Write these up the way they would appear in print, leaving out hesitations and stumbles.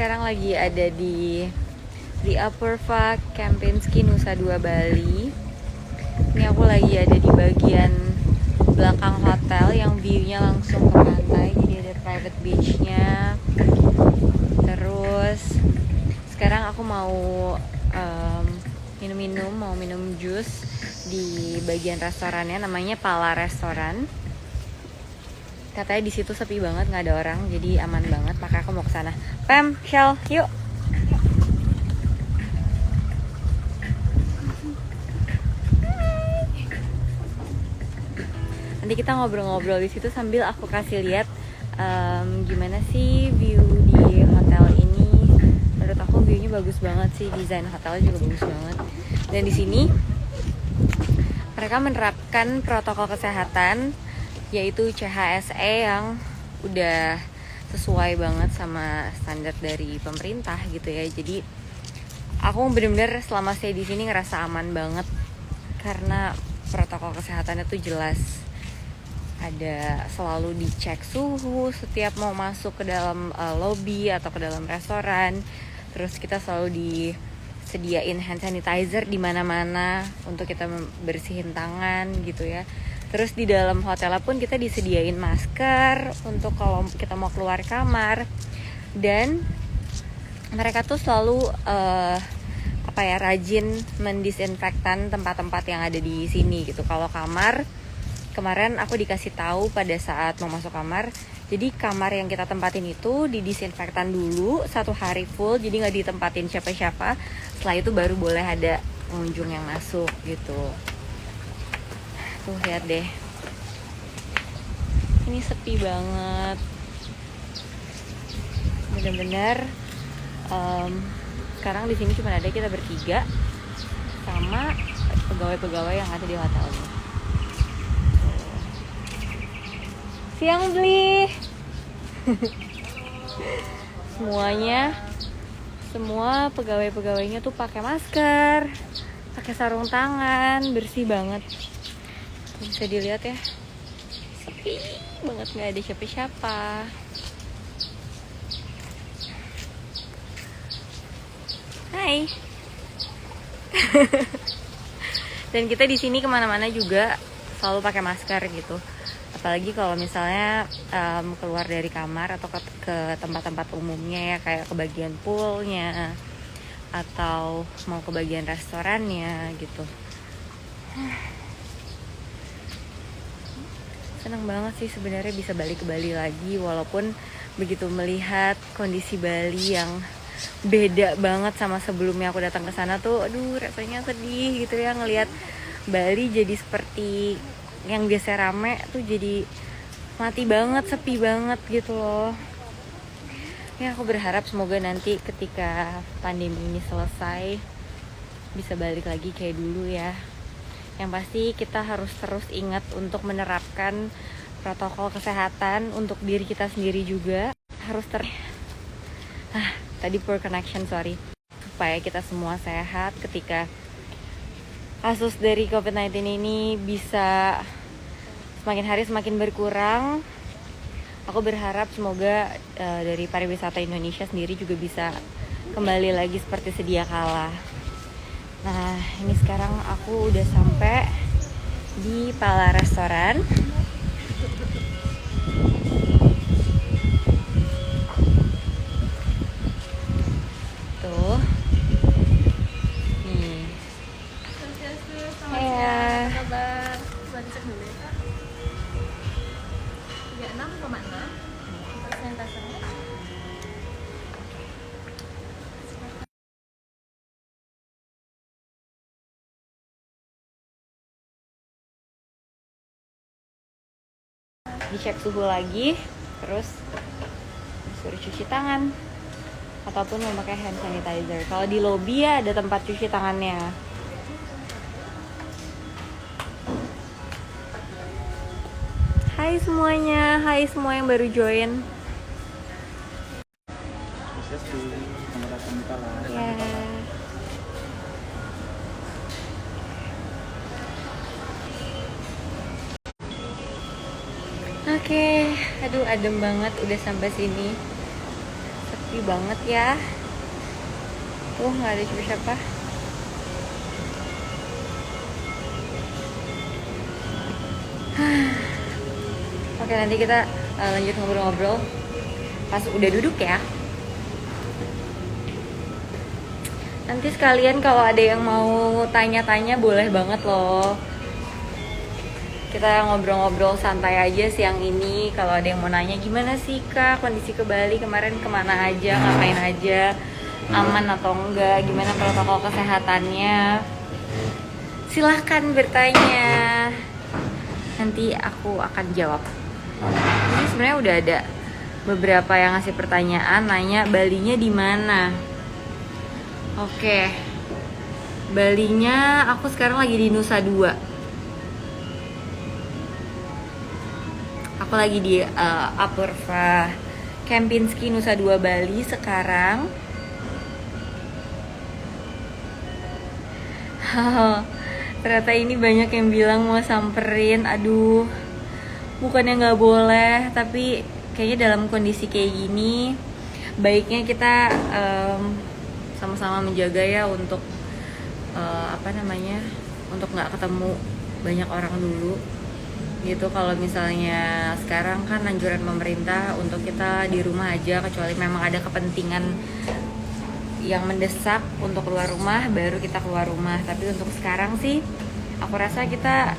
sekarang lagi ada di Apurva Kempinski Nusa Dua Bali. Ini aku lagi ada di bagian belakang hotel yang view-nya langsung ke pantai. Jadi ada private beach-nya. Terus sekarang aku mau minum jus di bagian restorannya, namanya Pala Restoran. Katanya di situ sepi banget, nggak ada orang, jadi aman banget. Makanya aku mau ke sana. Pam, Shell, yuk. Nanti kita ngobrol-ngobrol di situ sambil aku kasih lihat gimana sih view di hotel ini. Menurut aku view-nya bagus banget sih, desain hotelnya juga bagus banget. Dan di sini mereka menerapkan protokol kesehatan, yaitu CHSE yang udah sesuai banget sama standar dari pemerintah gitu ya. Jadi aku bener-bener selama stay di sini ngerasa aman banget karena protokol kesehatannya tuh jelas. Ada selalu dicek suhu setiap mau masuk ke dalam lobby atau ke dalam restoran. Terus kita selalu disediain hand sanitizer di mana-mana untuk kita bersihin tangan gitu ya. Terus di dalam hotel pun kita disediain masker untuk kalau kita mau keluar kamar. Dan mereka tuh selalu rajin mendisinfektan tempat-tempat yang ada di sini gitu. Kalau kamar, kemarin aku dikasih tahu pada saat mau masuk kamar, jadi kamar yang kita tempatin itu didisinfektan dulu 1 hari full, jadi nggak ditempatin siapa-siapa. Setelah itu baru boleh ada pengunjung yang masuk gitu. Tuh lihat deh, ini sepi banget, bener-bener. Sekarang di sini cuma ada kita bertiga sama pegawai-pegawai yang ada di hotelnya. Siang beli. Semua pegawai-pegawainya tuh pakai masker, pakai sarung tangan, bersih banget. Bisa dilihat ya, sepi banget, nggak ada siapa-siapa. Hai. Dan kita di sini kemana-mana juga selalu pakai masker gitu. Apalagi kalau misalnya keluar dari kamar atau ke tempat-tempat umumnya ya, kayak ke bagian poolnya atau mau ke bagian restorannya gitu. Seneng banget sih sebenarnya bisa balik ke Bali lagi, walaupun begitu melihat kondisi Bali yang beda banget sama sebelumnya aku datang ke sana tuh, aduh rasanya sedih gitu ya, ngelihat Bali jadi seperti yang biasa rame tuh jadi mati banget, sepi banget gitu loh. Ya aku berharap semoga nanti ketika pandemi ini selesai bisa balik lagi kayak dulu ya. Yang pasti kita harus terus ingat untuk menerapkan protokol kesehatan untuk diri kita sendiri juga. Harus tadi poor connection, sorry. Supaya kita semua sehat ketika kasus dari COVID-19 ini bisa semakin hari semakin berkurang. Aku berharap semoga dari pariwisata Indonesia sendiri juga bisa kembali lagi seperti sedia kala. Nah, ini sekarang aku udah sampai di Pala Restoran. Tuh. Nih. Ya. Kabar, cek dulu ya. 36,6 persentasenya. Dicek suhu lagi, terus disuruh cuci tangan ataupun memakai hand sanitizer. Kalau di lobby ya ada tempat cuci tangannya. Hai semuanya, hai semua yang baru join. Ya. Oke, aduh adem banget udah sampai sini. Sepi sepi banget ya. Tuh nggak ada siapa-siapa. Oke, nanti kita lanjut ngobrol-ngobrol pas udah duduk ya. Nanti sekalian kalau ada yang mau tanya-tanya boleh banget loh. Kita ngobrol-ngobrol santai aja siang ini. Kalau ada yang mau nanya gimana sih Kak kondisi ke Bali kemarin, kemana aja, ngapain aja, aman atau enggak, gimana protokol kesehatannya, silahkan bertanya. Nanti aku akan jawab. Ini sebenarnya udah ada beberapa yang ngasih pertanyaan, nanya Balinya di mana. Oke, Balinya aku sekarang lagi di Nusa Dua. Aku lagi di Apurva Kempinski Nusa Dua Bali sekarang. Ternyata ini banyak yang bilang mau samperin. Aduh, bukannya nggak boleh, tapi kayaknya dalam kondisi kayak gini baiknya kita sama-sama menjaga ya untuk untuk nggak ketemu banyak orang dulu gitu. Kalau misalnya sekarang kan anjuran pemerintah untuk kita di rumah aja, kecuali memang ada kepentingan yang mendesak untuk keluar rumah baru kita keluar rumah. Tapi untuk sekarang sih aku rasa kita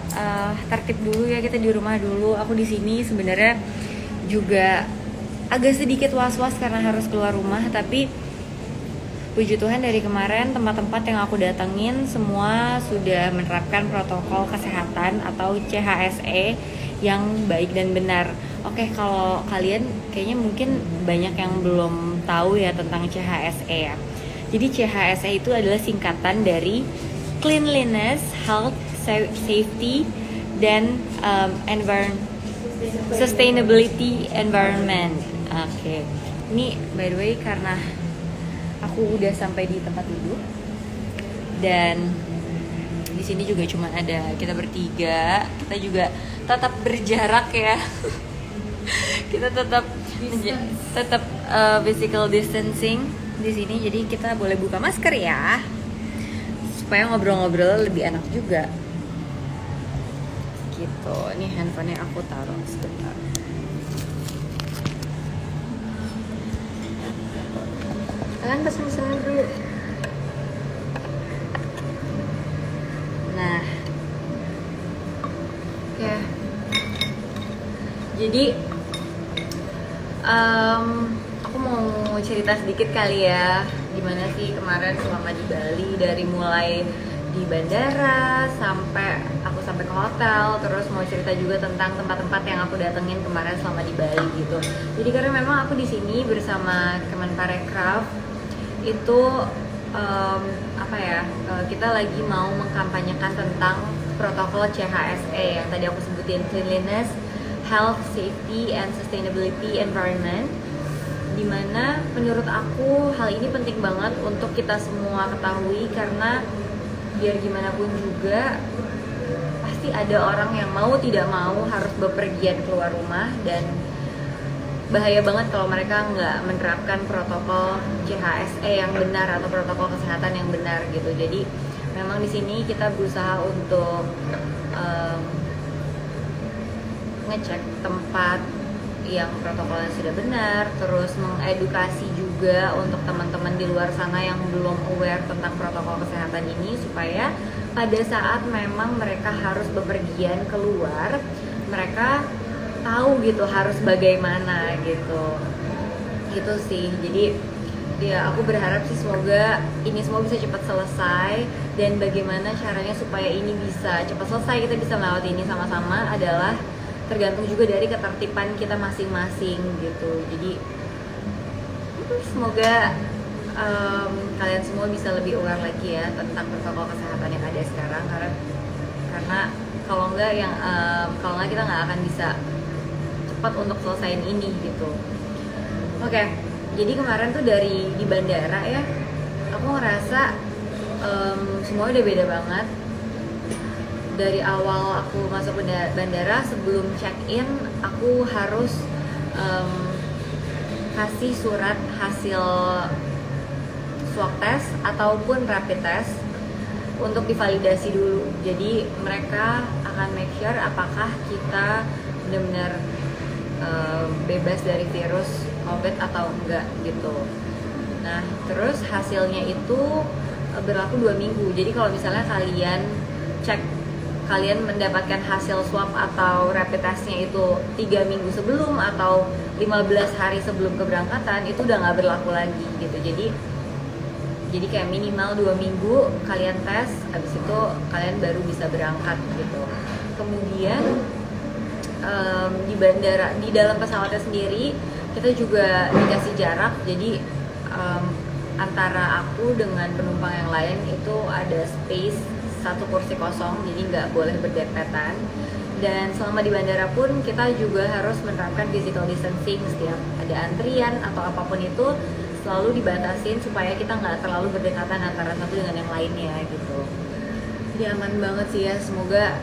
tertib dulu ya, kita di rumah dulu. Aku di sini sebenarnya juga agak sedikit was-was karena harus keluar rumah, tapi puji Tuhan dari kemarin tempat-tempat yang aku datengin semua sudah menerapkan protokol kesehatan atau CHSE yang baik dan benar. Oke, kalau kalian kayaknya mungkin banyak yang belum tahu ya tentang CHSE ya. Jadi CHSE itu adalah singkatan dari Cleanliness, Health, Safety, dan Sustainability Environment. Oke, ini by the way karena aku udah sampai di tempat duduk dan di sini juga cuma ada kita bertiga. Kita juga tetap berjarak ya. Kita tetap physical distancing di sini. Jadi kita boleh buka masker ya, supaya ngobrol-ngobrol lebih enak juga. Gitu. Ini handphonenya aku taruh sebentar. Kalian pesen dulu. Nah, ya. Jadi, aku mau cerita sedikit kali ya, gimana sih kemarin selama di Bali, dari mulai di bandara sampai ke hotel, terus mau cerita juga tentang tempat-tempat yang aku datengin kemarin selama di Bali gitu. Jadi karena memang aku di sini bersama Kemenparekraf itu kita lagi mau mengkampanyekan tentang protokol CHSE yang tadi aku sebutin, Cleanliness, Health, Safety, and Sustainability Environment, dimana menurut aku hal ini penting banget untuk kita semua ketahui, karena biar gimana pun juga pasti ada orang yang mau tidak mau harus bepergian keluar rumah, dan bahaya banget kalau mereka nggak menerapkan protokol CHSE yang benar atau protokol kesehatan yang benar gitu. Jadi memang di sini kita berusaha untuk ngecek tempat yang protokolnya sudah benar, terus mengedukasi juga untuk teman-teman di luar sana yang belum aware tentang protokol kesehatan ini, supaya pada saat memang mereka harus bepergian keluar, mereka tahu gitu harus bagaimana gitu. Itu sih. Jadi ya aku berharap sih semoga ini semua bisa cepat selesai, dan bagaimana caranya supaya ini bisa cepat selesai, kita bisa melewati ini sama-sama adalah tergantung juga dari ketertiban kita masing-masing gitu. Jadi semoga kalian semua bisa lebih aware lagi ya tentang protokol kesehatan yang ada sekarang, karena kalau enggak kita nggak akan bisa cepat untuk selesaiin ini gitu. Oke, jadi kemarin tuh di bandara ya, aku ngerasa semua udah beda banget. Dari awal aku masuk bandara, sebelum check in aku harus kasih surat hasil swab test ataupun rapid test untuk divalidasi dulu. Jadi mereka akan make sure apakah kita benar-benar bebas dari virus COVID atau enggak gitu. Nah, terus hasilnya itu berlaku 2 minggu. Jadi kalau misalnya kalian mendapatkan hasil swab atau rapid testnya itu 3 minggu sebelum atau 15 hari sebelum keberangkatan, itu udah nggak berlaku lagi gitu. Jadi kayak minimal 2 minggu kalian tes, habis itu kalian baru bisa berangkat gitu. Kemudian di bandara, di dalam pesawatnya sendiri kita juga dikasih jarak. Jadi antara aku dengan penumpang yang lain itu ada space 1 kursi kosong, jadi nggak boleh berdempetan. Dan selama di bandara pun kita juga harus menerapkan physical distancing. Setiap ada antrian atau apapun itu selalu dibatasin supaya kita nggak terlalu berdekatan antara satu dengan yang lainnya gitu. Jadi aman banget sih ya. Semoga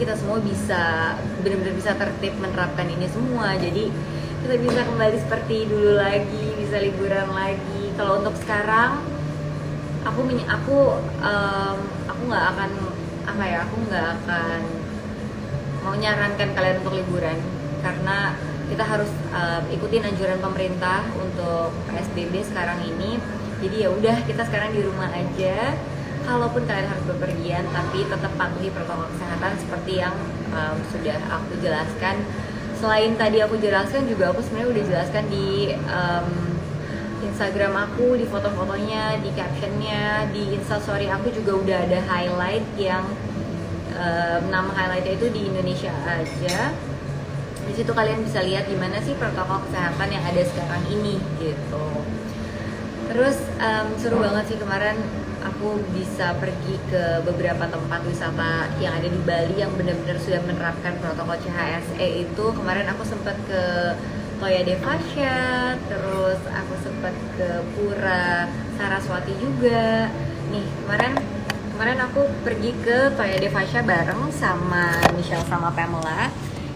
kita semua bisa benar-benar bisa tertib menerapkan ini semua. Jadi kita bisa kembali seperti dulu lagi, bisa liburan lagi. Kalau untuk sekarang aku nggak akan mau nyarankan kalian untuk liburan, karena kita harus ikutin anjuran pemerintah untuk PSBB sekarang ini. Jadi ya udah, kita sekarang di rumah aja. Kalaupun kalian harus bepergian, tapi tetap patuhi protokol kesehatan seperti yang sudah aku jelaskan. Selain tadi aku jelaskan, juga aku sebenarnya udah jelaskan di Instagram aku, di foto-fotonya, di captionnya, di Instastory aku juga udah ada highlight yang nama highlightnya itu di Indonesia aja. Di situ kalian bisa lihat gimana sih protokol kesehatan yang ada sekarang ini gitu. Terus seru banget sih kemarin aku bisa pergi ke beberapa tempat wisata yang ada di Bali yang benar-benar sudah menerapkan protokol CHSE itu. Kemarin aku sempat ke Toya Devasya, terus aku sempat ke Pura Saraswati juga. Nih kemarin aku pergi ke Toya Devasya bareng sama Michelle sama Pamela.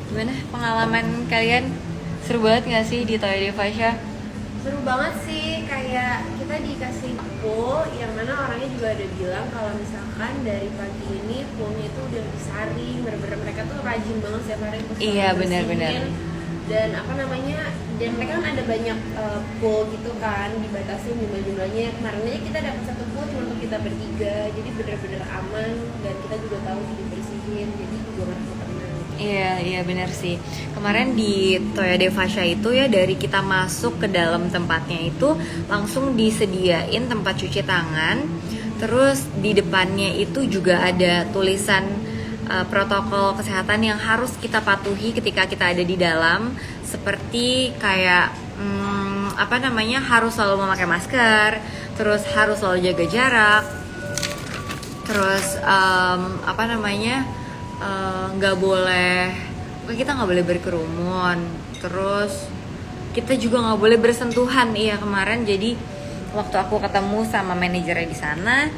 Gimana pengalaman kalian? Seru banget gak sih di Toya Devasya? Seru banget sih, kayak kita dikasih pool yang mana orangnya juga ada bilang kalau misalkan dari pagi ini poolnya itu udah disaring, bener-bener mereka tuh rajin banget setiap hari untuk Iya, selalu benar-benar. bersihin. Dan dan mereka kan ada banyak pool gitu kan, dibatasin jumlahnya. Kemarin aja kita dapat 1 pool cuma untuk kita bertiga, jadi bener-bener aman dan kita juga tahu dibersihin, jadi juga ngerasa tenang. Iya benar sih. Kemarin di Toya Devasya itu ya, dari kita masuk ke dalam tempatnya itu langsung disediain tempat cuci tangan. Terus di depannya itu juga ada tulisan protokol kesehatan yang harus kita patuhi ketika kita ada di dalam, seperti kayak harus selalu memakai masker, terus harus selalu jaga jarak, terus kita nggak boleh berkerumun, terus kita juga nggak boleh bersentuhan. Iya, kemarin jadi waktu aku ketemu sama manajernya di sana,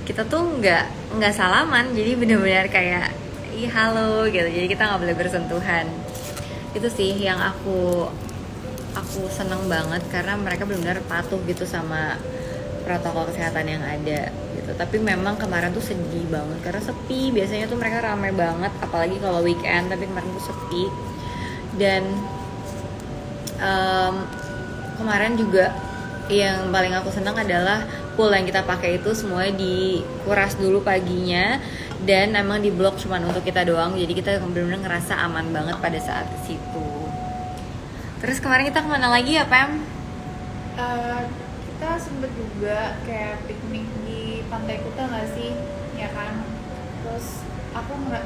kita tuh nggak salaman, jadi benar-benar kayak halo gitu. Jadi kita nggak boleh bersentuhan. Itu sih yang aku seneng banget, karena mereka benar-benar patuh gitu sama protokol kesehatan yang ada gitu. Tapi memang kemarin tuh sedih banget karena sepi. Biasanya tuh mereka ramai banget, apalagi kalau weekend, tapi kemarin tuh sepi. Dan kemarin juga yang paling aku senang adalah pool yang kita pakai itu semuanya dikuras dulu paginya, dan emang di blok cuma untuk kita doang, jadi kita benar-benar ngerasa aman banget pada saat ke situ. Terus kemarin kita kemana lagi ya, Pam? Kita sempet juga kayak piknik di Pantai Kuta nggak sih, ya kan? Terus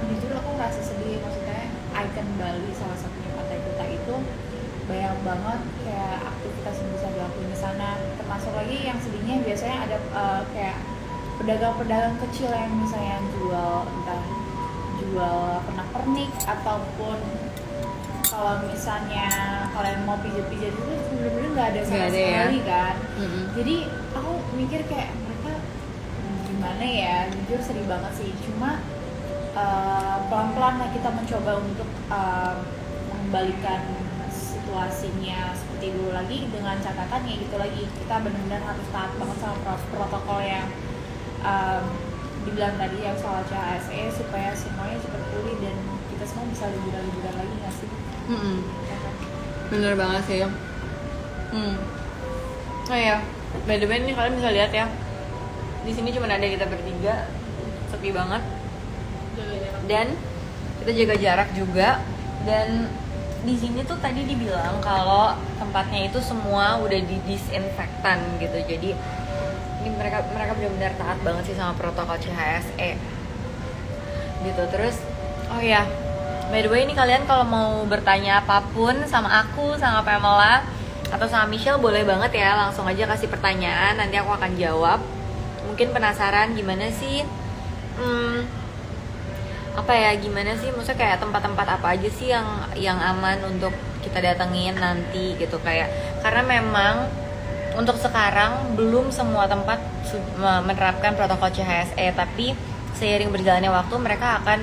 jujur aku ngerasa sedih, maksudnya ikon Bali salah satunya Pantai Kuta itu banyak banget kayak aktivitas yang bisa dilakuin di sana. Termasuk lagi yang sedihnya biasanya ada kayak pedagang-pedagang kecil yang misalnya jual pernak-pernik, ataupun kalau misalnya kalian mau pijat-pijat itu bener-bener nggak ada sama sekali ya? Kan. Jadi aku mikir kayak mereka gimana ya, jujur sedih banget sih. Cuma pelan-pelan lah kita mencoba untuk mengembalikan situasinya seperti dulu lagi, dengan catatan ya gitu lagi, kita benar-benar harus taat banget sama protokol yang dibilang tadi yang soal CHSE, supaya semuanya cepat pulih dan kita semua bisa liburan-liburan lagi nggak sih? Ya kan? Bener banget sih. Oh ya, by the way nih kalian bisa lihat ya, di sini cuma ada kita bertiga, sepi banget. Dan kita jaga jarak juga. Dan di sini tuh tadi dibilang kalau tempatnya itu semua udah didisinfektan gitu. Jadi ini mereka benar-benar taat banget sih sama protokol CHSE gitu. Terus oh ya, by the way ini kalian kalau mau bertanya apapun sama aku, sama Pamela atau sama Michelle, boleh banget ya, langsung aja kasih pertanyaan, nanti aku akan jawab. Mungkin penasaran gimana sih gimana sih maksudnya kayak tempat-tempat apa aja sih yang aman untuk kita datengin nanti gitu, kayak karena memang untuk sekarang belum semua tempat menerapkan protokol CHSE, tapi seiring berjalannya waktu mereka akan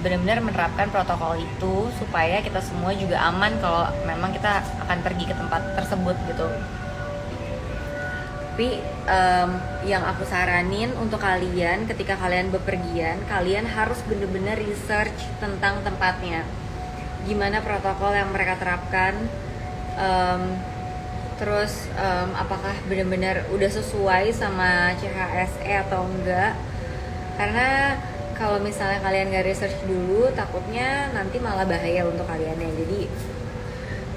benar-benar menerapkan protokol itu supaya kita semua juga aman kalau memang kita akan pergi ke tempat tersebut gitu. Tapi yang aku saranin untuk kalian ketika kalian bepergian, kalian harus benar-benar research tentang tempatnya, gimana protokol yang mereka terapkan, terus apakah benar-benar udah sesuai sama CHSE atau enggak. Karena kalau misalnya kalian nggak research dulu, takutnya nanti malah bahaya untuk kalian ya. Jadi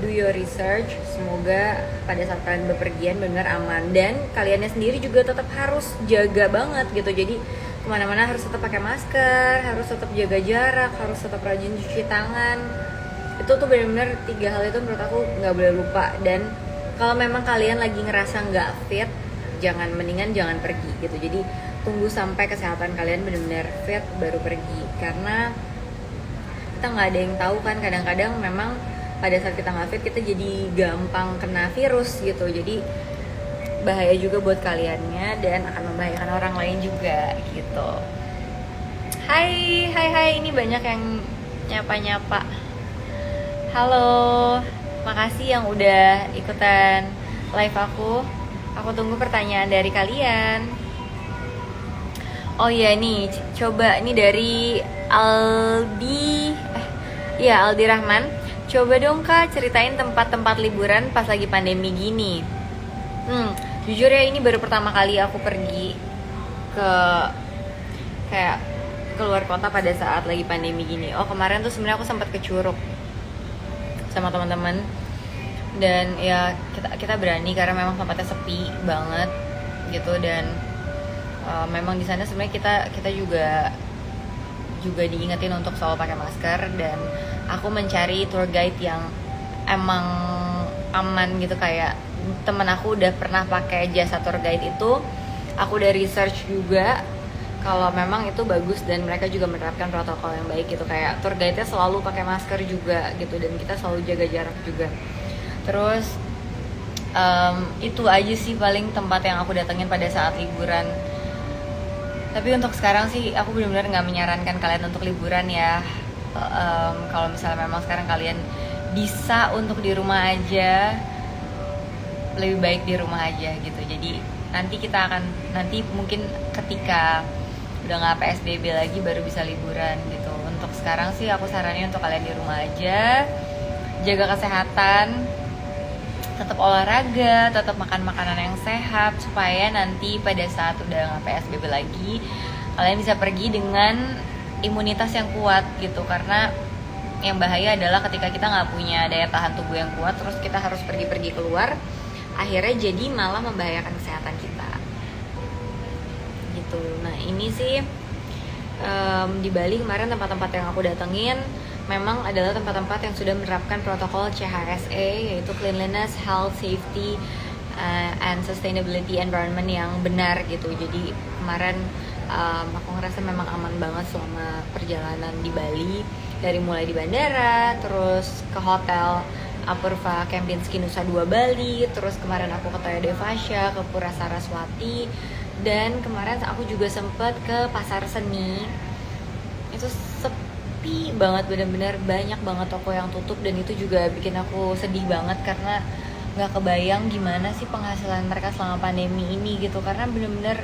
do your research, semoga pada saat kalian bepergian benar aman, dan kaliannya sendiri juga tetap harus jaga banget gitu. Jadi kemana-mana harus tetap pakai masker, harus tetap jaga jarak, harus tetap rajin cuci tangan. Itu tuh benar-benar 3 hal itu menurut aku nggak boleh lupa. Dan kalau memang kalian lagi ngerasa nggak fit, mendingan jangan pergi gitu. Jadi tunggu sampai kesehatan kalian benar-benar fit baru pergi, karena kita nggak ada yang tahu kan, kadang-kadang memang pada saat kita nggak fit kita jadi gampang kena virus gitu. Jadi bahaya juga buat kaliannya dan akan membahayakan orang lain juga gitu. Hai, ini banyak yang nyapa. Halo, makasih yang udah ikutan live aku. Aku tunggu pertanyaan dari kalian. Oh iya nih, coba nih dari Aldi Rahman. Coba dong Kak ceritain tempat-tempat liburan pas lagi pandemi gini. Jujur ya, ini baru pertama kali aku pergi ke kayak keluar kota pada saat lagi pandemi gini. Oh kemarin tuh sebenarnya aku sempat ke Curug sama teman-teman, dan ya kita berani karena memang tempatnya sepi banget gitu. Dan memang di sana sebenarnya kita juga diingetin untuk selalu pakai masker, dan aku mencari tour guide yang emang aman gitu. Kayak temen aku udah pernah pakai jasa tour guide itu, aku udah research juga kalau memang itu bagus dan mereka juga menerapkan protokol yang baik gitu. Kayak tour guide-nya selalu pakai masker juga gitu, dan kita selalu jaga jarak juga. Terus itu aja sih paling tempat yang aku datengin pada saat liburan. Tapi untuk sekarang sih aku benar-benar nggak menyarankan kalian untuk liburan ya. Kalau misalnya memang sekarang kalian bisa untuk di rumah aja, lebih baik di rumah aja gitu. Jadi nanti mungkin ketika udah nggak PSBB lagi baru bisa liburan gitu. Untuk sekarang sih aku saranin untuk kalian di rumah aja, jaga kesehatan, tetap olahraga, tetap makan makanan yang sehat, supaya nanti pada saat udah nggak PSBB lagi kalian bisa pergi dengan imunitas yang kuat gitu. Karena yang bahaya adalah ketika kita nggak punya daya tahan tubuh yang kuat, terus kita harus pergi keluar, akhirnya jadi malah membahayakan kesehatan kita gitu. Nah ini sih di Bali kemarin tempat-tempat yang aku datengin memang adalah tempat-tempat yang sudah menerapkan protokol CHSE, yaitu Cleanliness, Health, Safety, and Sustainability Environment yang benar gitu. Jadi kemarin aku ngerasa memang aman banget selama perjalanan di Bali, dari mulai di bandara, terus ke hotel Apurva Kempinski Nusa Dua Bali, terus kemarin aku ke Toyo Devasya, ke Pura Saraswati, dan kemarin aku juga sempet ke Pasar Seni. Itu sepi banget, bener-bener banyak banget toko yang tutup. Dan itu juga bikin aku sedih banget karena nggak kebayang gimana sih penghasilan mereka selama pandemi ini gitu, karena bener-bener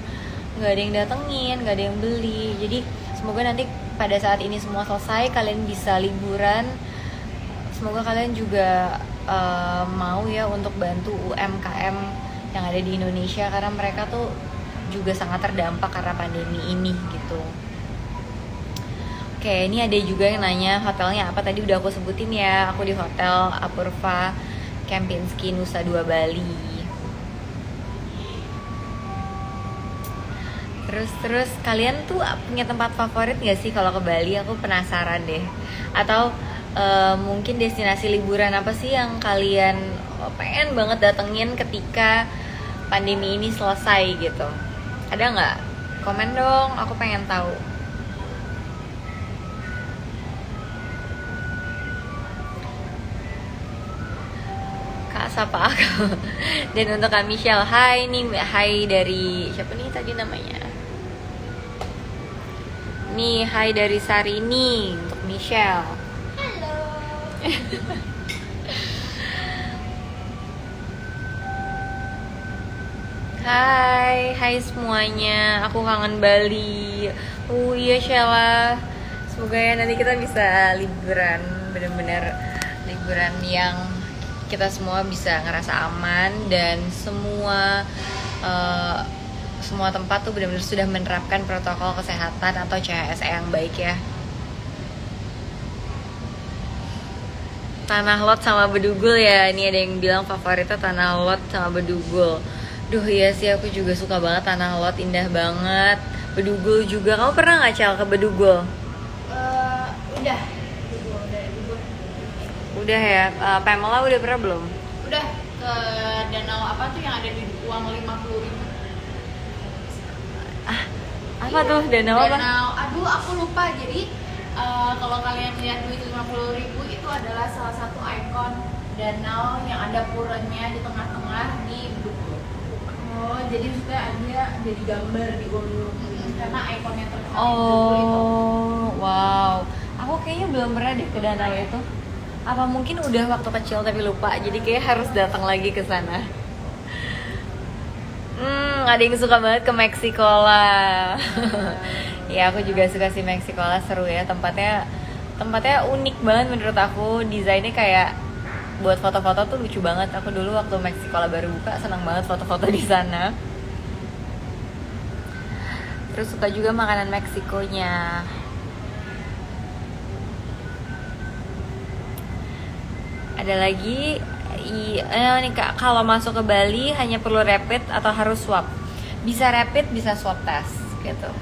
nggak ada yang datengin, nggak ada yang beli. Jadi semoga nanti pada saat ini semua selesai kalian bisa liburan. Semoga kalian juga mau ya untuk bantu UMKM yang ada di Indonesia, karena mereka tuh juga sangat terdampak karena pandemi ini gitu. Oke, ini ada juga yang nanya hotelnya apa. Tadi udah aku sebutin ya, aku di Hotel Apurva Kempinski Nusa Dua Bali. Terus kalian tuh punya tempat favorit gak sih kalau ke Bali? Aku penasaran deh. Atau mungkin destinasi liburan apa sih yang kalian pengen banget datengin ketika pandemi ini selesai gitu? Ada nggak? Komen dong, aku pengen tahu. Kak, sapa aku. Dan untuk Kak Michelle, hai nih, hai dari siapa nih tadi namanya? Nih, hai dari Sarini untuk Michelle. Halo. Hai semuanya, aku kangen Bali. Iya Sheila, semoga ya nanti kita bisa liburan, bener-bener liburan yang kita semua bisa ngerasa aman dan semua tempat tuh benar-benar sudah menerapkan protokol kesehatan atau CHSE yang baik ya. Tanah Lot sama Bedugul ya, ini ada yang bilang favoritnya Tanah Lot sama Bedugul. Duh iya sih, aku juga suka banget Tanah Lot, indah banget. Bedugul juga, kamu pernah nggak Cel ke Bedugul? Udah. Udah ya, Pamela udah pernah belum? Udah ke danau apa tuh yang ada di uang 50.000. Apa tuh, danau apa? Danau, aduh aku lupa. Jadi kalau kalian lihat duit 50.000 itu adalah salah satu ikon danau yang ada puranya di tengah-tengah di Bedugul. Oh, jadi sudah ada jadi gambar di uang 50.000 karena ikonnya terkenal di Bedugul itu. Oh, wow. Aku kayaknya belum pernah deh ke danau itu. Apa mungkin udah waktu kecil tapi lupa, jadi kayak harus datang lagi ke sana. Ada yang suka banget ke Meksiko lah. Ya aku juga suka sih Meksiko lah, seru ya tempatnya unik banget menurut aku. Desainnya kayak buat foto-foto tuh lucu banget. Aku dulu waktu Meksiko lah baru buka, senang banget foto-foto di sana. Terus suka juga makanan Meksikonya. Ada lagi nih Kak, kalau masuk ke Bali hanya perlu rapid atau harus swab? Bisa rapid, bisa swab test gitu.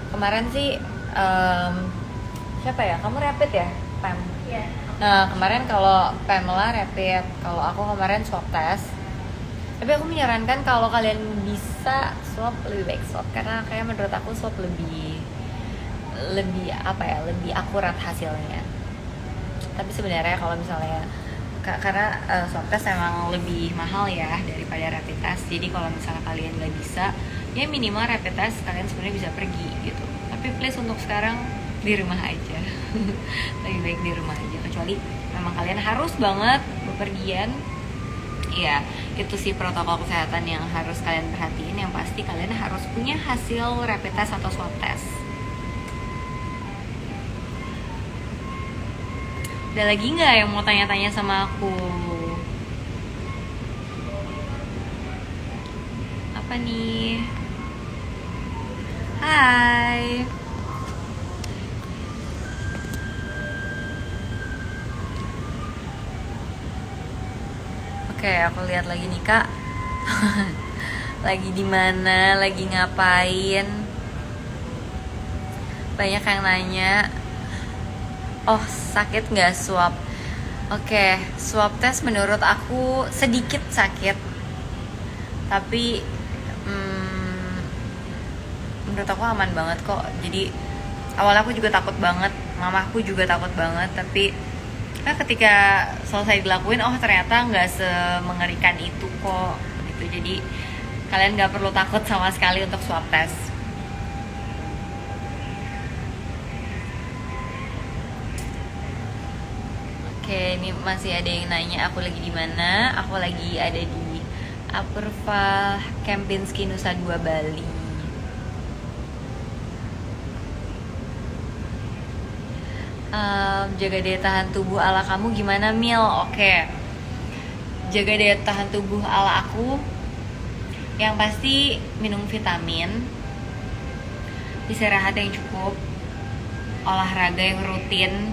Kemarin sih siapa ya? Kamu rapid ya, Pam? Iya. Nah, kemarin kalau Pamela rapid, kalau aku kemarin swab test. Tapi aku menyarankan kalau kalian bisa swab, lebih baik swab, karena kayak menurut aku swab lebih apa ya, lebih akurat hasilnya. Tapi sebenarnya kalau misalnya karena swab test emang lebih mahal ya daripada rapid test. Jadi kalau misalnya kalian nggak bisa, ya minimal rapid test kalian sebenarnya bisa pergi gitu. Tapi please untuk sekarang di rumah aja. Lebih baik di rumah aja, kecuali memang kalian harus banget bepergian. Ya, itu sih protokol kesehatan yang harus kalian perhatiin. Yang pasti kalian harus punya hasil rapid test atau swab test. Ada lagi nggak yang mau tanya-tanya sama aku? Apa nih? Hai. Oke, aku lihat lagi nih Kak. Lagi di mana? Lagi ngapain? Banyak yang nanya. Oh, sakit nggak swab? Oke, swab test menurut aku sedikit sakit. Tapi menurut aku aman banget kok. Jadi awalnya aku juga takut banget, mamaku juga takut banget. Tapi ketika selesai dilakuin, oh ternyata nggak semengerikan itu kok. Gitu. Jadi kalian nggak perlu takut sama sekali untuk swab test. Oke, ini masih ada yang nanya aku lagi di mana. Aku lagi ada di Apurva Kempinski Nusa Dua Bali. Jaga daya tahan tubuh ala kamu gimana, Mil? Oke, jaga daya tahan tubuh ala aku yang pasti minum vitamin, istirahat yang cukup, olahraga yang rutin,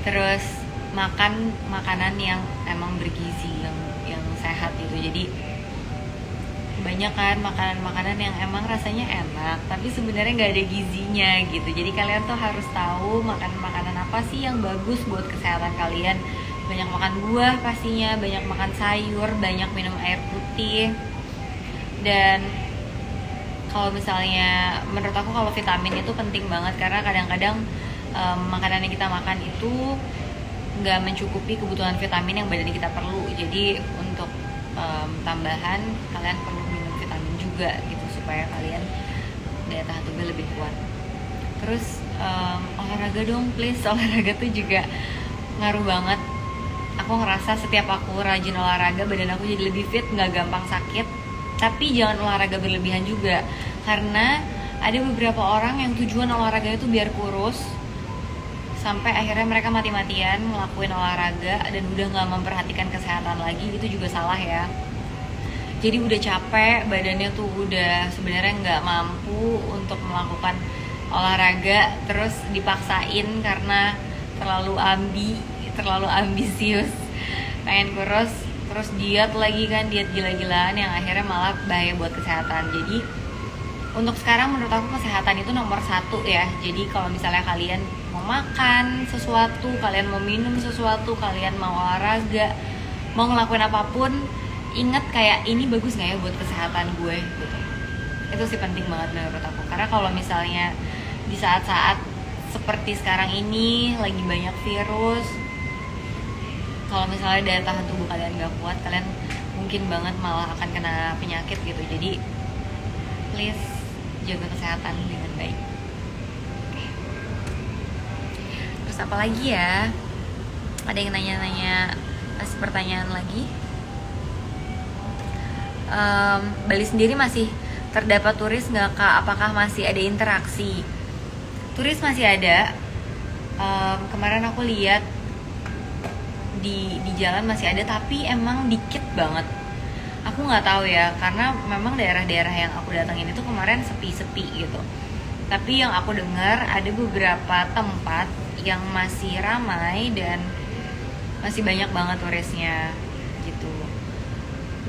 terus makan makanan yang emang bergizi, yang sehat gitu. Jadi banyak kan makanan-makanan yang emang rasanya enak tapi sebenarnya nggak ada gizinya gitu. Jadi kalian tuh harus tahu makan makanan apa sih yang bagus buat kesehatan kalian. Banyak makan buah pastinya, banyak makan sayur, banyak minum air putih. Dan kalau misalnya menurut aku kalau vitamin itu penting banget karena kadang-kadang makanan yang kita makan itu nggak mencukupi kebutuhan vitamin yang badan kita perlu. Jadi untuk tambahan kalian perlu minum vitamin juga gitu supaya kalian daya tahan tubuh lebih kuat. Terus olahraga dong please, olahraga tuh juga ngaruh banget. Aku ngerasa setiap aku rajin olahraga badan aku jadi lebih fit, nggak gampang sakit. Tapi jangan olahraga berlebihan juga karena ada beberapa orang yang tujuan olahraga itu biar kurus sampai akhirnya mereka mati-matian ngelakuin olahraga dan udah nggak memperhatikan kesehatan lagi. Itu juga salah ya. Jadi udah capek badannya tuh udah sebenarnya nggak mampu untuk melakukan olahraga, terus dipaksain karena terlalu ambisius pengen kurus, terus diet lagi kan, diet gila-gilaan yang akhirnya malah bahaya buat kesehatan. Jadi untuk sekarang menurut aku kesehatan itu nomor 1 ya. Jadi kalau misalnya kalian mau makan sesuatu, kalian mau minum sesuatu, kalian mau olahraga, mau ngelakuin apapun, ingat kayak ini bagus nggak ya buat kesehatan gue gitu. Itu sih penting banget menurut aku. Karena kalau misalnya di saat-saat seperti sekarang ini lagi banyak virus, kalau misalnya daya tahan tubuh kalian nggak kuat, kalian mungkin banget malah akan kena penyakit gitu. Jadi please jaga kesehatan dengan baik. Oke. Terus apa lagi ya? Ada yang nanya-nanya, kasih pertanyaan lagi. Bali sendiri masih terdapat turis nggak kak? Apakah masih ada interaksi? Turis masih ada. Kemarin aku lihat di jalan masih ada, tapi emang dikit banget. Aku nggak tahu ya, karena memang daerah-daerah yang aku datangin itu kemarin sepi-sepi gitu. Tapi yang aku dengar ada beberapa tempat yang masih ramai dan masih banyak banget turisnya gitu.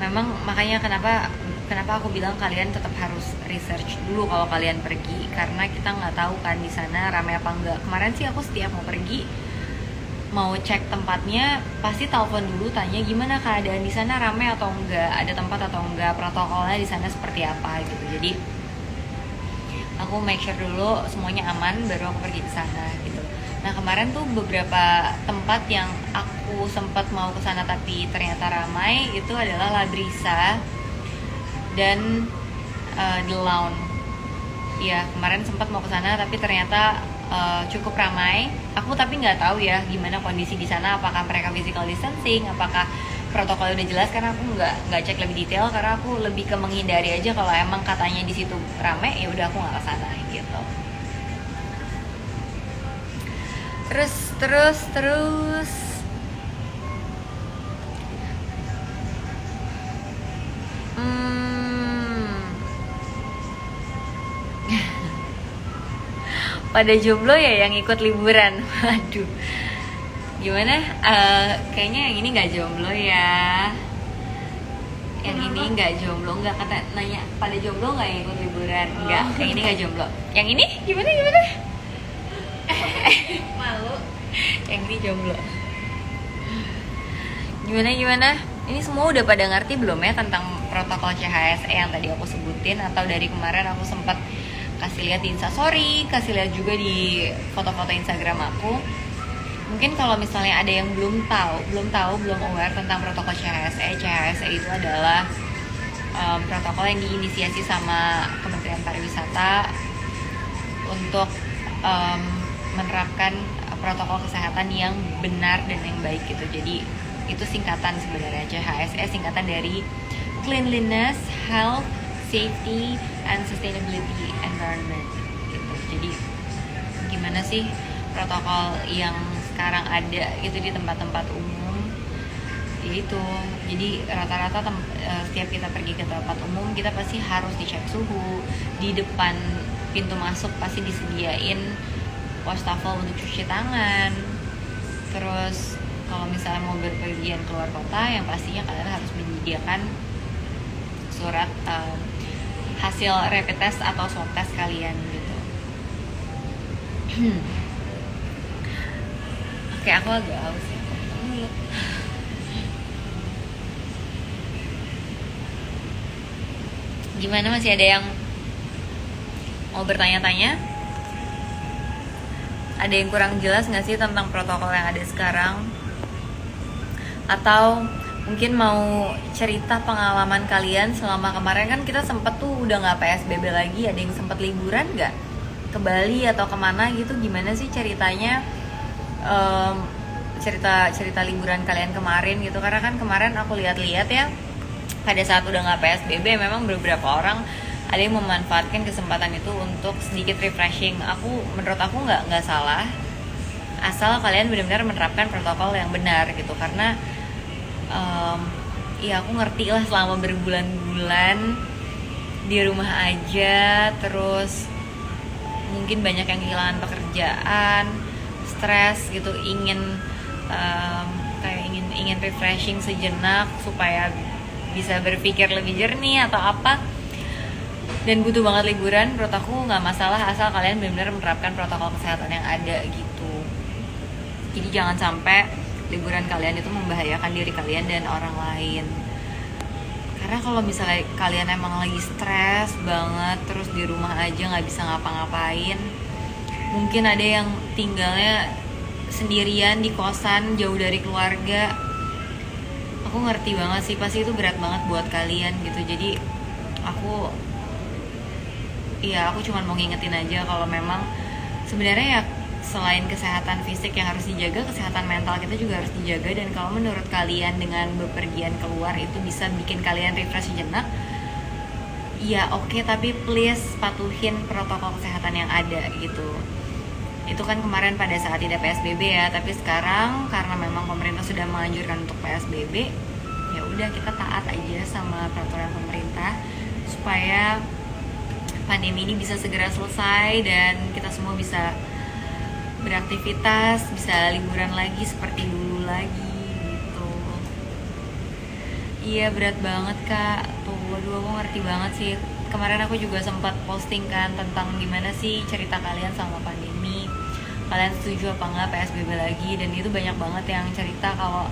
Memang makanya kenapa aku bilang kalian tetap harus research dulu kalau kalian pergi, karena kita nggak tahu kan di sana ramai apa enggak. Kemarin sih aku setiap mau pergi, mau cek tempatnya pasti telepon dulu, tanya gimana keadaan di sana, ramai atau enggak, ada tempat atau enggak, protokolnya di sana seperti apa gitu. Jadi aku make sure dulu semuanya aman baru aku pergi ke sana gitu. Nah kemarin tuh beberapa tempat yang aku sempat mau ke sana tapi ternyata ramai itu adalah La Brisa dan The Lawn. Ya kemarin sempat mau ke sana tapi ternyata cukup ramai. Aku tapi nggak tahu ya gimana kondisi di sana, apakah mereka physical distancing, apakah protokol udah jelas, karena aku nggak cek lebih detail karena aku lebih ke menghindari aja. Kalau emang katanya di situ ramai ya udah aku nggak kesana gitu. Terus pada jomblo ya yang ikut liburan. Waduh, gimana? Kayaknya yang ini nggak jomblo ya. Yang ini nggak jomblo, nggak, kata nanya pada jomblo nggak yang ikut liburan? Nggak, yang ini nggak jomblo. Yang ini gimana? Malu. Yang ini jomblo. Gimana? Ini semua udah pada ngerti belum ya tentang protokol CHSE yang tadi aku sebutin, atau dari kemarin aku sempat kasih lihat di Instastory, kasih lihat juga di foto-foto Instagram aku. Mungkin kalau misalnya ada yang belum aware tentang protokol CHSE. CHSE itu adalah protokol yang diinisiasi sama Kementerian Pariwisata untuk menerapkan protokol kesehatan yang benar dan yang baik gitu. Jadi itu singkatan sebenarnya, CHSE singkatan dari Cleanliness, Health, Safety, and Sustainability Environment gitu. Jadi gimana sih protokol yang sekarang ada gitu di tempat-tempat umum, yaitu jadi rata-rata setiap kita pergi ke tempat umum kita pasti harus dicek suhu. Di depan pintu masuk pasti disediain wastafel untuk cuci tangan. Terus kalau misalnya mau berpergian keluar kota, yang pastinya kalian harus menyediakan surat hasil rapid test atau swab test kalian gitu. Oke, aku agak haus ya. Gimana, masih ada yang mau bertanya-tanya? Ada yang kurang jelas nggak sih tentang protokol yang ada sekarang? Atau mungkin mau cerita pengalaman kalian selama kemarin, kan kita sempet tuh udah nggak PSBB lagi, ada yang sempet liburan nggak ke Bali atau kemana gitu? Gimana sih ceritanya, cerita liburan kalian kemarin gitu? Karena kan kemarin aku lihat-lihat ya, pada saat udah nggak PSBB memang beberapa orang ada yang memanfaatkan kesempatan itu untuk sedikit refreshing. Menurut aku nggak salah, asal kalian benar-benar menerapkan protokol yang benar gitu. Karena ya aku ngerti lah selama berbulan-bulan di rumah aja, terus mungkin banyak yang kehilangan pekerjaan, stres gitu, ingin refreshing sejenak supaya bisa berpikir lebih jernih atau apa, dan butuh banget liburan. Menurut aku nggak masalah asal kalian benar-benar menerapkan protokol kesehatan yang ada gitu. Jadi jangan sampai liburan kalian itu membahayakan diri kalian dan orang lain. Karena kalau misalnya kalian emang lagi stres banget, terus di rumah aja nggak bisa ngapa-ngapain, mungkin ada yang tinggalnya sendirian di kosan jauh dari keluarga. Aku ngerti banget sih, pasti itu berat banget buat kalian gitu. Jadi aku cuma mau ngingetin aja kalau memang sebenarnya ya selain kesehatan fisik yang harus dijaga, kesehatan mental kita juga harus dijaga. Dan kalau menurut kalian dengan bepergian keluar itu bisa bikin kalian refresh sejenak, ya oke, tapi please patuhin protokol kesehatan yang ada gitu. Itu kan kemarin pada saat tidak PSBB ya, tapi sekarang karena memang pemerintah sudah menganjurkan untuk PSBB, ya udah kita taat aja sama peraturan pemerintah supaya pandemi ini bisa segera selesai dan kita semua bisa beraktivitas, bisa liburan lagi seperti dulu lagi gitu. Iya, berat banget Kak. Tuh, waduh, aku ngerti banget sih. Kemarin aku juga sempat posting kan tentang gimana sih cerita kalian sama pandemi, kalian setuju apa enggak PSBB lagi. Dan itu banyak banget yang cerita kalau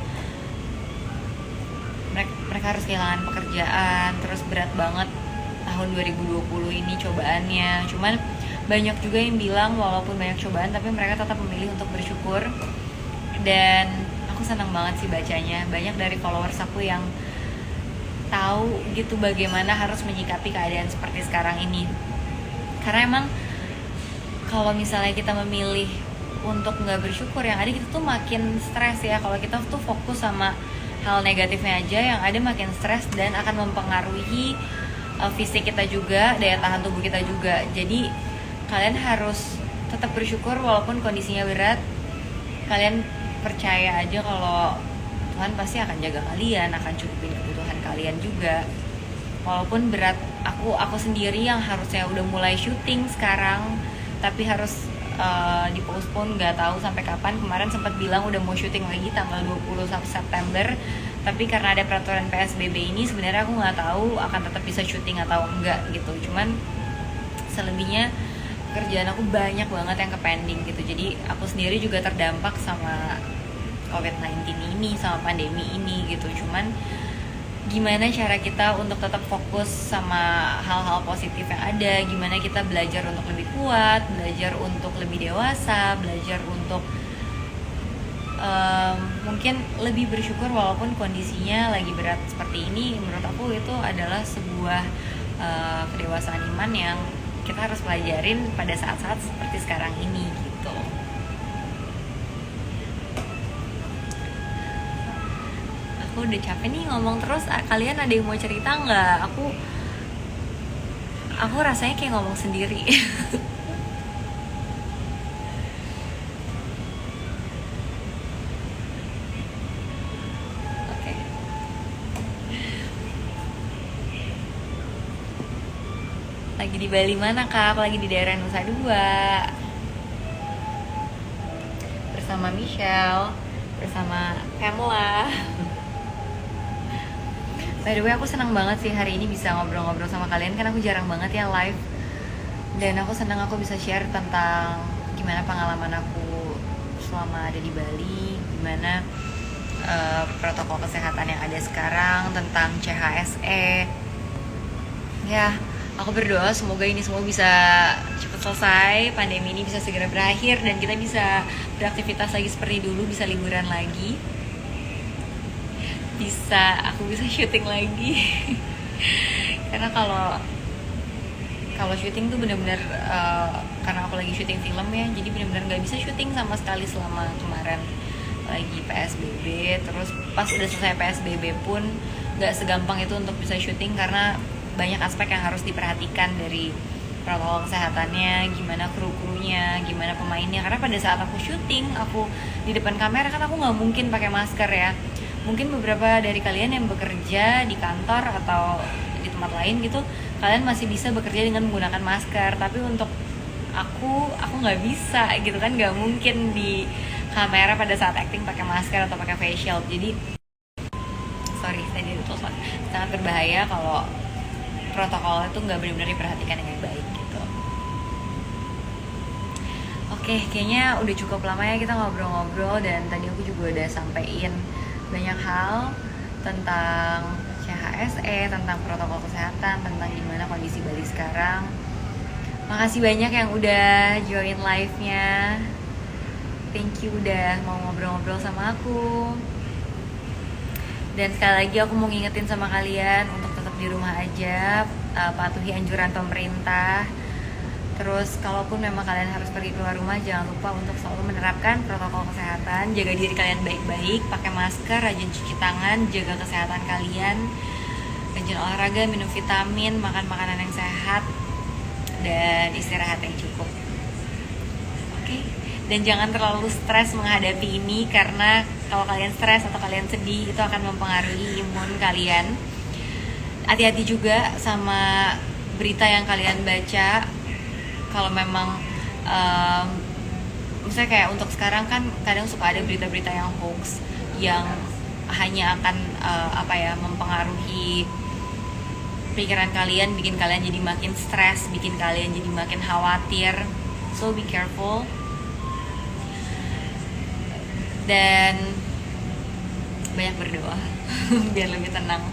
mereka harus kehilangan pekerjaan, terus berat banget tahun 2020 ini cobaannya. Cuman banyak juga yang bilang walaupun banyak cobaan tapi mereka tetap memilih untuk bersyukur. Dan aku senang banget sih bacanya, banyak dari followers aku yang tahu gitu bagaimana harus menyikapi keadaan seperti sekarang ini. Karena emang kalau misalnya kita memilih untuk nggak bersyukur, yang ada kita tuh makin stres ya. Kalau kita tuh fokus sama hal negatifnya aja, yang ada makin stres dan akan mempengaruhi fisik kita juga, daya tahan tubuh kita juga. Jadi kalian harus tetap bersyukur walaupun kondisinya berat. Kalian percaya aja kalau Tuhan pasti akan jaga kalian, akan cukupin kebutuhan kalian juga. Walaupun berat, aku sendiri yang harusnya udah mulai syuting sekarang tapi harus dipostpone, nggak tahu sampai kapan. Kemarin sempat bilang udah mau syuting lagi tanggal 21 September, tapi karena ada peraturan PSBB ini sebenarnya aku nggak tahu akan tetap bisa syuting atau enggak gitu. Cuman selebihnya kerjaan aku banyak banget yang pending gitu. Jadi aku sendiri juga terdampak sama COVID-19 ini, sama pandemi ini gitu. Cuman gimana cara kita untuk tetap fokus sama hal-hal positif yang ada, gimana kita belajar untuk lebih kuat, belajar untuk lebih dewasa, belajar untuk mungkin lebih bersyukur walaupun kondisinya lagi berat seperti ini. Menurut aku itu adalah sebuah kedewasaan iman yang kita harus pelajarin pada saat-saat seperti sekarang ini gitu. Aku udah capek nih ngomong terus. Kalian ada yang mau cerita nggak? Aku rasanya kayak ngomong sendiri. Oke. Lagi di Bali mana kak? Aku lagi di daerah Nusa Dua bersama Michelle, bersama Pamela. By the way, aku senang banget sih hari ini bisa ngobrol-ngobrol sama kalian, kan aku jarang banget ya live. Dan aku senang aku bisa share tentang gimana pengalaman aku selama ada di Bali, gimana protokol kesehatan yang ada sekarang, tentang CHSE. Ya, aku berdoa semoga ini semua bisa cepat selesai, pandemi ini bisa segera berakhir dan kita bisa beraktivitas lagi seperti dulu, bisa liburan lagi. Aku bisa syuting lagi. Karena kalau syuting tuh benar-benar karena aku lagi syuting film ya, jadi benar-benar nggak bisa syuting sama sekali selama kemarin lagi PSBB. Terus pas udah selesai PSBB pun nggak segampang itu untuk bisa syuting karena banyak aspek yang harus diperhatikan, dari protokol kesehatannya, gimana kru-krunya, gimana pemainnya. Karena pada saat aku syuting, aku di depan kamera kan aku nggak mungkin pakai masker ya. Mungkin beberapa dari kalian yang bekerja di kantor atau di tempat lain gitu, kalian masih bisa bekerja dengan menggunakan masker. Tapi untuk aku nggak bisa gitu kan, nggak mungkin di kamera pada saat acting pakai masker atau pakai face shield. Jadi sorry, tadi itu sangat berbahaya kalau protokol itu nggak benar-benar diperhatikan dengan baik gitu. Oke, kayaknya udah cukup lama ya kita ngobrol-ngobrol, dan tadi aku juga udah sampein banyak hal tentang CHSE, tentang protokol kesehatan, tentang gimana kondisi Bali sekarang. Makasih banyak yang udah join live-nya. Thank you udah mau ngobrol-ngobrol sama aku. Dan sekali lagi aku mau ngingetin sama kalian untuk tetap di rumah aja, patuhi anjuran pemerintah. Terus kalaupun memang kalian harus pergi keluar rumah, jangan lupa untuk selalu menerapkan protokol kesehatan. Jaga diri kalian baik-baik, pakai masker, rajin cuci tangan, jaga kesehatan kalian, rajin olahraga, minum vitamin, makan makanan yang sehat, dan istirahat yang cukup. Oke? Dan jangan terlalu stres menghadapi ini, karena kalau kalian stres atau kalian sedih, itu akan mempengaruhi imun kalian. Hati-hati juga sama berita yang kalian baca. Kalau memang misalnya kayak untuk sekarang kan kadang suka ada berita-berita yang hoax yang hanya akan mempengaruhi pikiran kalian, bikin kalian jadi makin stres, bikin kalian jadi makin khawatir. So be careful. Dan banyak berdoa biar lebih tenang,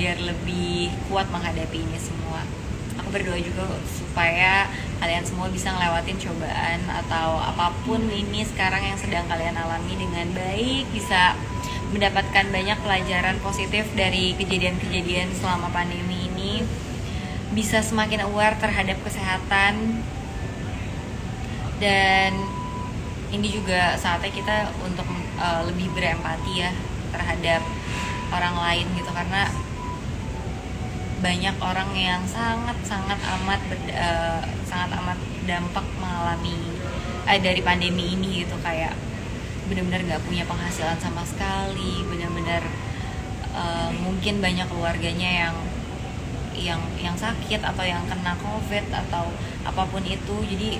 biar lebih kuat menghadapi ini semua. Aku berdoa juga supaya kalian semua bisa ngelewatin cobaan atau apapun ini sekarang yang sedang kalian alami dengan baik, bisa mendapatkan banyak pelajaran positif dari kejadian-kejadian selama pandemi ini, bisa semakin aware terhadap kesehatan. Dan ini juga saatnya kita untuk lebih berempati ya terhadap orang lain gitu, karena banyak orang yang sangat amat dampak mengalami dari pandemi ini gitu, kayak benar-benar nggak punya penghasilan sama sekali, benar-benar mungkin banyak keluarganya yang sakit atau yang kena COVID atau apapun itu. Jadi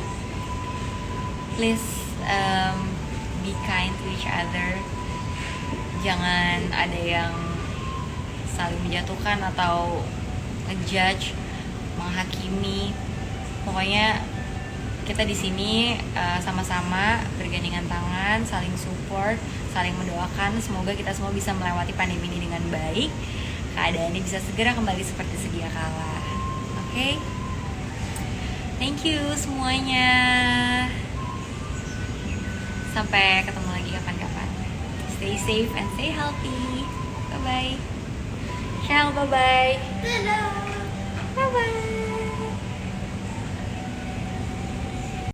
please be kind to each other, jangan ada yang saling menjatuhkan atau ngejudge, menghakimi. Pokoknya kita di sini sama-sama bergandengan tangan, saling support, saling mendoakan. Semoga kita semua bisa melewati pandemi ini dengan baik. Keadaannya bisa segera kembali seperti sedia kala. Oke? Thank you semuanya. Sampai ketemu lagi kapan-kapan. Stay safe and stay healthy. Bye-bye. Ciao, bye-bye. Dadah.